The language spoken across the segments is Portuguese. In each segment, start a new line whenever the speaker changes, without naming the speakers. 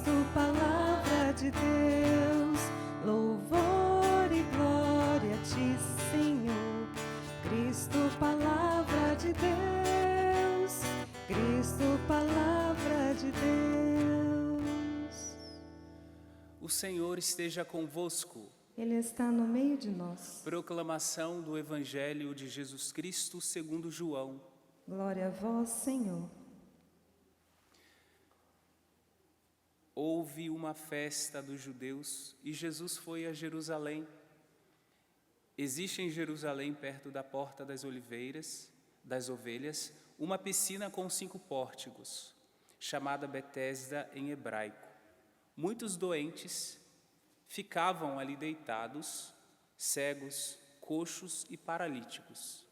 Cristo, palavra de Deus, louvor e glória a ti, Senhor. Cristo, palavra de Deus, Cristo, palavra de Deus.
O Senhor esteja convosco.
Ele está no meio de nós.
Proclamação do Evangelho de Jesus Cristo segundo João.
Glória a vós, Senhor.
Houve uma festa dos judeus e Jesus foi a Jerusalém. Existe em Jerusalém, perto da Porta das Ovelhas, uma piscina com 5 pórticos, chamada Betesda em hebraico. Muitos doentes ficavam ali deitados, cegos, coxos e paralíticos.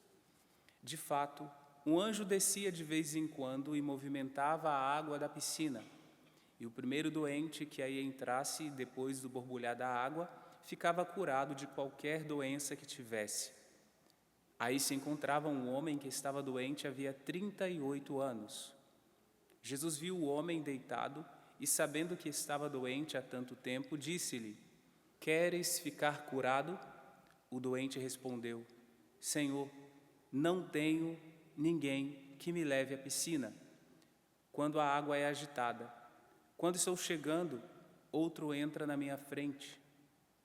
De fato, um anjo descia de vez em quando e movimentava a água da piscina. E o primeiro doente que aí entrasse, depois do borbulhar da água, ficava curado de qualquer doença que tivesse. Aí se encontrava um homem que estava doente havia 38 anos. Jesus viu o homem deitado e, sabendo que estava doente há tanto tempo, disse-lhe: "Queres ficar curado?" O doente respondeu: "Senhor, não tenho ninguém que me leve à piscina quando a água é agitada. Quando estou chegando, outro entra na minha frente."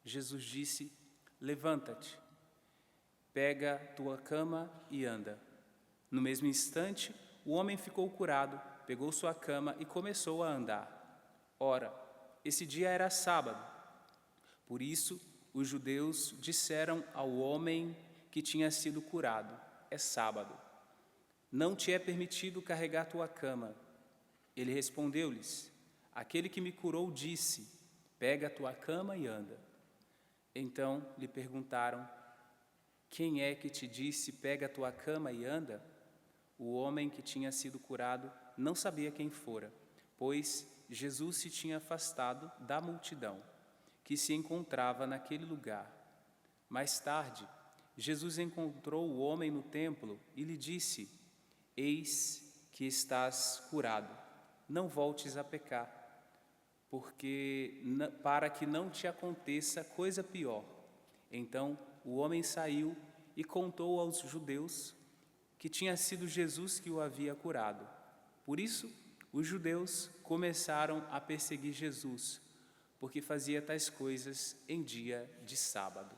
Jesus disse: "Levanta-te, pega tua cama e anda." No mesmo instante, o homem ficou curado, pegou sua cama e começou a andar. Ora, esse dia era sábado. Por isso, os judeus disseram ao homem que tinha sido curado: "É sábado. Não te é permitido carregar tua cama." Ele respondeu-lhes: "Aquele que me curou disse: pega a tua cama e anda." Então lhe perguntaram: "Quem é que te disse: pega a tua cama e anda?" O homem que tinha sido curado não sabia quem fora, pois Jesus se tinha afastado da multidão que se encontrava naquele lugar. Mais tarde, Jesus encontrou o homem no templo e lhe disse: "Eis que estás curado. Não voltes a pecar, para que não te aconteça coisa pior." Então o homem saiu e contou aos judeus que tinha sido Jesus que o havia curado. Por isso, os judeus começaram a perseguir Jesus, porque fazia tais coisas em dia de sábado.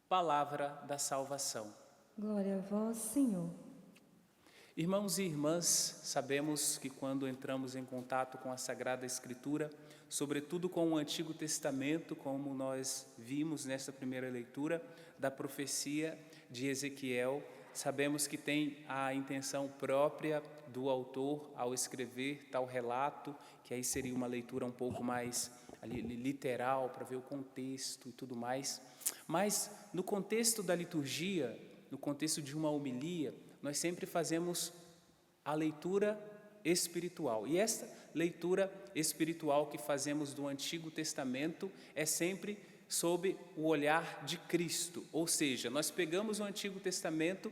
Palavra da salvação.
Glória a vós, Senhor.
Irmãos e irmãs, sabemos que quando entramos em contato com a Sagrada Escritura, sobretudo com o Antigo Testamento, como nós vimos nesta primeira leitura da profecia de Ezequiel, sabemos que tem a intenção própria do autor ao escrever tal relato, que aí seria uma leitura um pouco mais literal, para ver o contexto e tudo mais. Mas no contexto da liturgia, no contexto de uma homilia, nós sempre fazemos a leitura espiritual. E esta leitura espiritual que fazemos do Antigo Testamento é sempre sob o olhar de Cristo. Ou seja, nós pegamos o Antigo Testamento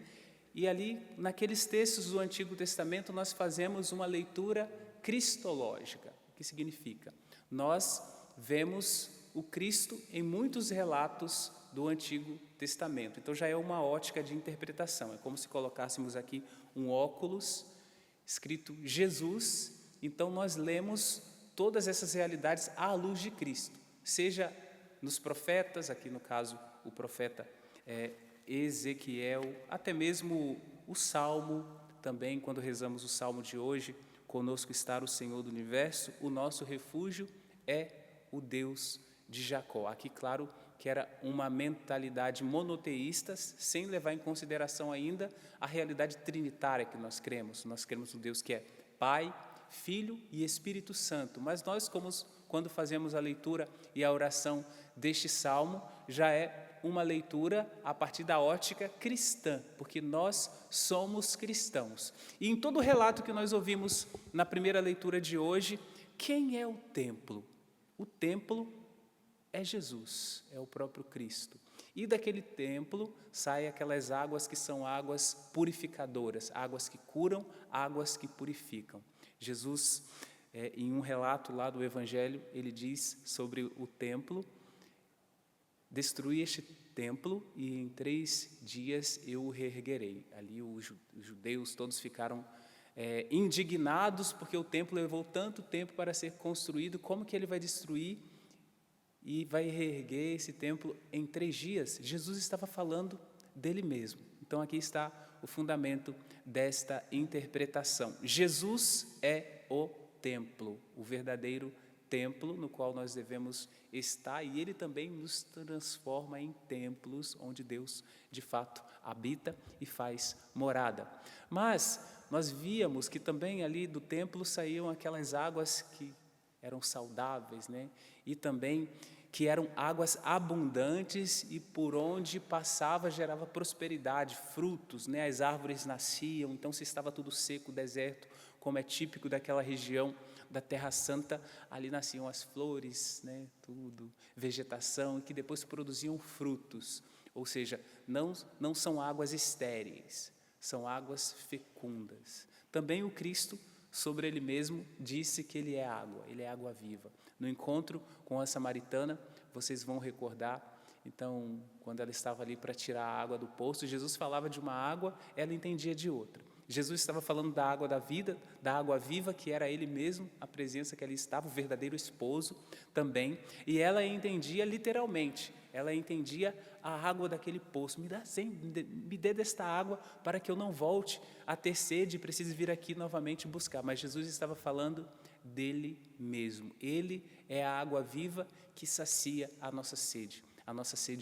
e ali, naqueles textos do Antigo Testamento, nós fazemos uma leitura cristológica. O que significa? Nós vemos o Cristo em muitos relatos do Antigo Testamento. Então já é uma ótica de interpretação. É como se colocássemos aqui um óculos escrito Jesus. Então nós lemos todas essas realidades à luz de Cristo. Seja nos profetas, aqui no caso o profeta Ezequiel, até mesmo o Salmo, também quando rezamos o Salmo de hoje: "Conosco está o Senhor do Universo, o nosso refúgio é o Deus de Jacó." Aqui, claro, que era uma mentalidade monoteísta, sem levar em consideração ainda a realidade trinitária que nós cremos. Nós cremos no Deus que é Pai, Filho e Espírito Santo. Mas nós, quando fazemos a leitura e a oração deste salmo, já é uma leitura a partir da ótica cristã, porque nós somos cristãos. E em todo o relato que nós ouvimos na primeira leitura de hoje, quem é o templo? O templo é Jesus, é o próprio Cristo. E daquele templo saem aquelas águas que são águas purificadoras, águas que curam, águas que purificam. Jesus Em um relato lá do Evangelho, ele diz sobre o templo: destruí este templo e em 3 dias eu o reerguerei. Ali os judeus todos ficaram indignados, porque o templo levou tanto tempo para ser construído. Como que ele vai destruir e vai reerguer esse templo em 3 dias? Jesus estava falando dele mesmo. Então aqui está o fundamento desta interpretação. Jesus é o templo, o verdadeiro templo no qual nós devemos estar, e ele também nos transforma em templos onde Deus de fato habita e faz morada. Mas nós víamos que também ali do templo saíam aquelas águas que eram saudáveis, né? E também que eram águas abundantes, e por onde passava gerava prosperidade, frutos, né? As árvores nasciam. Então, se estava tudo seco, deserto, como é típico daquela região da Terra Santa, ali nasciam as flores, né? Tudo, vegetação, e que depois produziam frutos. Ou seja, não são águas estéreis, são águas fecundas. Também o Cristo, sobre ele mesmo, disse que ele é água viva. No encontro com a samaritana, vocês vão recordar, então, quando ela estava ali para tirar a água do poço, Jesus falava de uma água, ela entendia de outra. Jesus estava falando da água da vida, da água viva, que era ele mesmo, a presença que ali estava, o verdadeiro esposo também, e ela entendia literalmente, ela entendia a água daquele poço. Me dê desta água para que eu não volte a ter sede e precise vir aqui novamente buscar. Mas Jesus estava falando dele mesmo. Ele é a água viva que sacia a nossa sede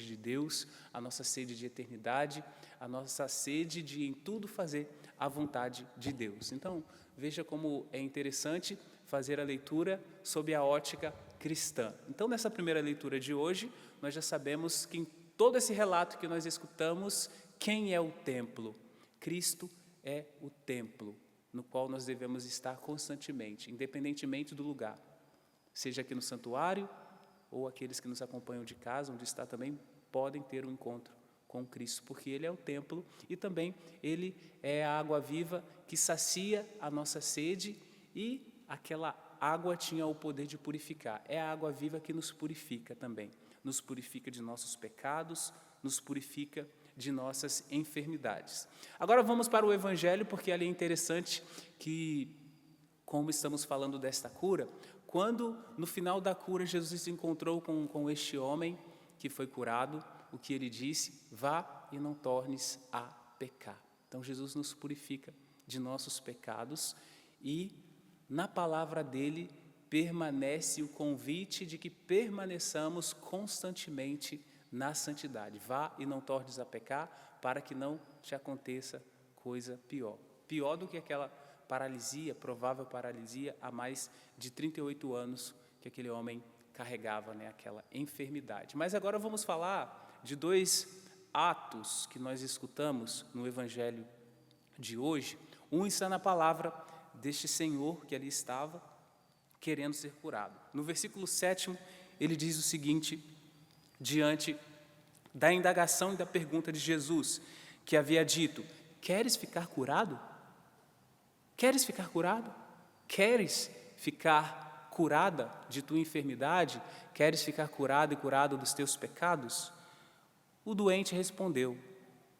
de Deus, a nossa sede de eternidade, a nossa sede de em tudo fazer a vontade de Deus. Então, veja como é interessante fazer a leitura sob a ótica cristã. Então, nessa primeira leitura de hoje, nós já sabemos que em todo esse relato que nós escutamos, quem é o templo? Cristo é o templo, no qual nós devemos estar constantemente, independentemente do lugar, seja aqui no santuário, ou aqueles que nos acompanham de casa, onde está também, podem ter um encontro com Cristo, porque Ele é o templo e também Ele é a água viva que sacia a nossa sede, e aquela água tinha o poder de purificar. É a água viva que nos purifica também, nos purifica de nossos pecados, nos purifica de nossas enfermidades. Agora vamos para o Evangelho, porque ali é interessante que, como estamos falando desta cura, quando no final da cura Jesus se encontrou com este homem que foi curado, o que ele disse? Vá e não tornes a pecar. Então Jesus nos purifica de nossos pecados, e na palavra dele permanece o convite de que permaneçamos constantemente na santidade. Vá e não tornes a pecar, para que não te aconteça coisa pior. Pior do que aquela paralisia, provável paralisia, há mais de 38 anos que aquele homem carregava, né, aquela enfermidade. Mas agora vamos falar de 2 atos que nós escutamos no Evangelho de hoje. Um está na palavra deste Senhor que ali estava, querendo ser curado. No versículo 7, ele diz o seguinte, diante da indagação e da pergunta de Jesus, que havia dito: queres ficar curado? Queres ficar curado? Queres ficar curada de tua enfermidade? Queres ficar curado e curado dos teus pecados? O doente respondeu: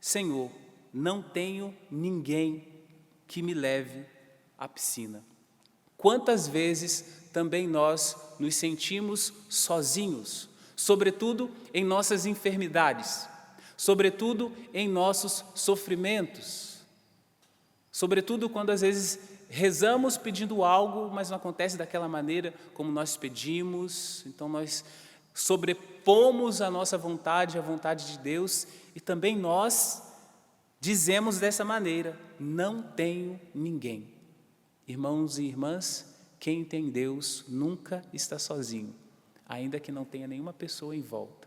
Senhor, não tenho ninguém que me leve à piscina. Quantas vezes também nós nos sentimos sozinhos, sobretudo em nossas enfermidades, sobretudo em nossos sofrimentos, sobretudo quando às vezes rezamos pedindo algo, mas não acontece daquela maneira como nós pedimos. Então nós sobrepomos a nossa vontade à vontade de Deus, e também nós dizemos dessa maneira: não tenho ninguém. Irmãos e irmãs, quem tem Deus nunca está sozinho, ainda que não tenha nenhuma pessoa em volta,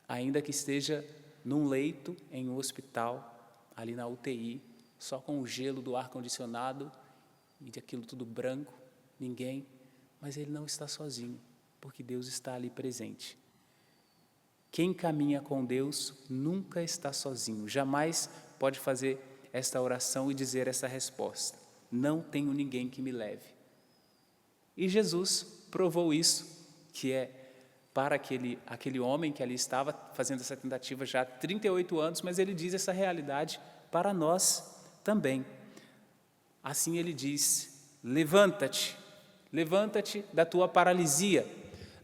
ainda que esteja num leito em um hospital, ali na UTI, só com o gelo do ar-condicionado e de aquilo tudo branco, ninguém, mas ele não está sozinho, porque Deus está ali presente. Quem caminha com Deus nunca está sozinho, jamais pode fazer esta oração e dizer essa resposta: não tenho ninguém que me leve. E Jesus provou isso, que é para aquele homem que ali estava fazendo essa tentativa já há 38 anos, mas ele diz essa realidade para nós também. Assim ele diz: levanta-te, levanta-te da tua paralisia,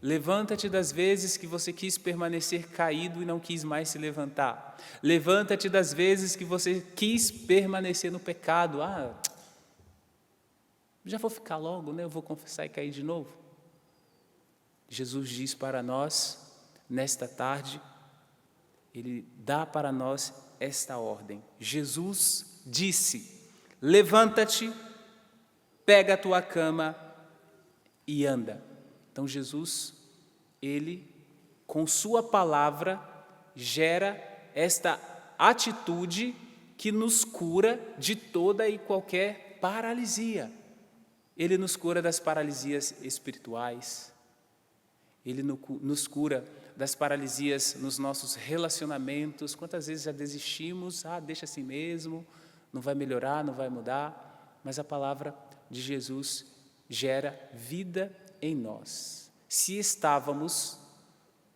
levanta-te das vezes que você quis permanecer caído e não quis mais se levantar, levanta-te das vezes que você quis permanecer no pecado. Já vou ficar logo, né? Eu vou confessar e cair de novo. Jesus diz para nós, nesta tarde, Ele dá para nós esta ordem. Jesus disse: levanta-te, pega a tua cama e anda. Então Jesus, Ele, com sua palavra, gera esta atitude que nos cura de toda e qualquer paralisia. Ele nos cura das paralisias espirituais, Ele nos cura das paralisias nos nossos relacionamentos. Quantas vezes já desistimos? Deixa assim mesmo, não vai melhorar, não vai mudar. Mas a palavra de Jesus gera vida em nós. Se estávamos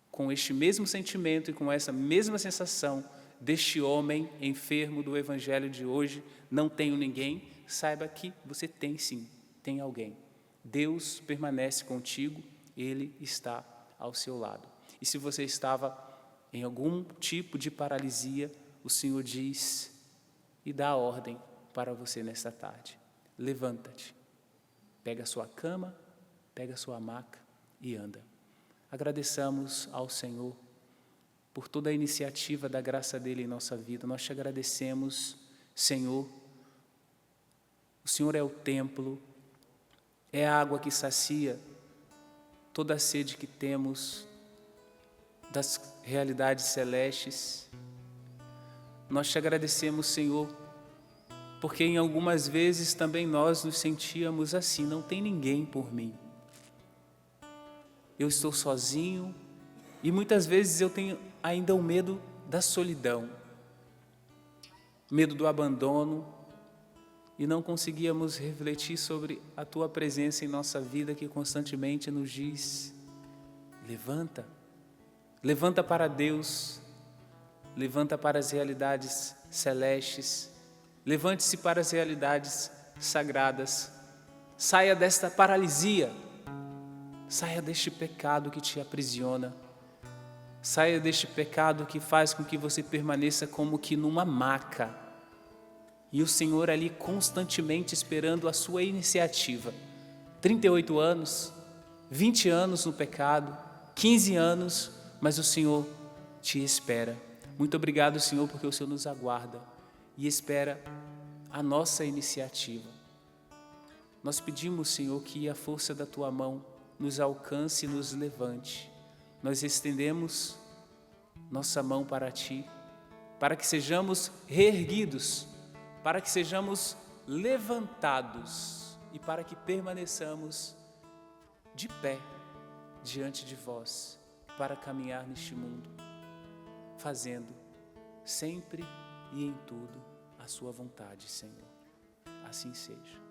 com este mesmo sentimento e com essa mesma sensação deste homem enfermo do evangelho de hoje, não tenho ninguém, saiba que você tem sim, tem alguém. Deus permanece contigo, Ele está ao seu lado. E se você estava em algum tipo de paralisia, o Senhor diz e dá a ordem para você nesta tarde: levanta-te, pega a sua cama, pega a sua maca e anda. Agradeçamos ao Senhor por toda a iniciativa da graça dEle em nossa vida. Nós te agradecemos, Senhor. O Senhor é o templo, é a água que sacia toda a sede que temos das realidades celestes. Nós te agradecemos, Senhor, porque em algumas vezes também nós nos sentíamos assim: não tem ninguém por mim. Eu estou sozinho e muitas vezes eu tenho ainda o medo da solidão, medo do abandono, e não conseguíamos refletir sobre a Tua presença em nossa vida, que constantemente nos diz: levanta, levanta para Deus, levanta para as realidades celestes, levante-se para as realidades sagradas, saia desta paralisia, saia deste pecado que te aprisiona, saia deste pecado que faz com que você permaneça como que numa maca, e o Senhor ali constantemente esperando a sua iniciativa. 38 anos, 20 anos no pecado, 15 anos, mas o Senhor te espera. Muito obrigado, Senhor, porque o Senhor nos aguarda e espera a nossa iniciativa. Nós pedimos, Senhor, que a força da Tua mão nos alcance e nos levante. Nós estendemos nossa mão para Ti, para que sejamos reerguidos, para que sejamos levantados e para que permaneçamos de pé diante de vós, para caminhar neste mundo, fazendo sempre e em tudo a Sua vontade, Senhor. Assim seja.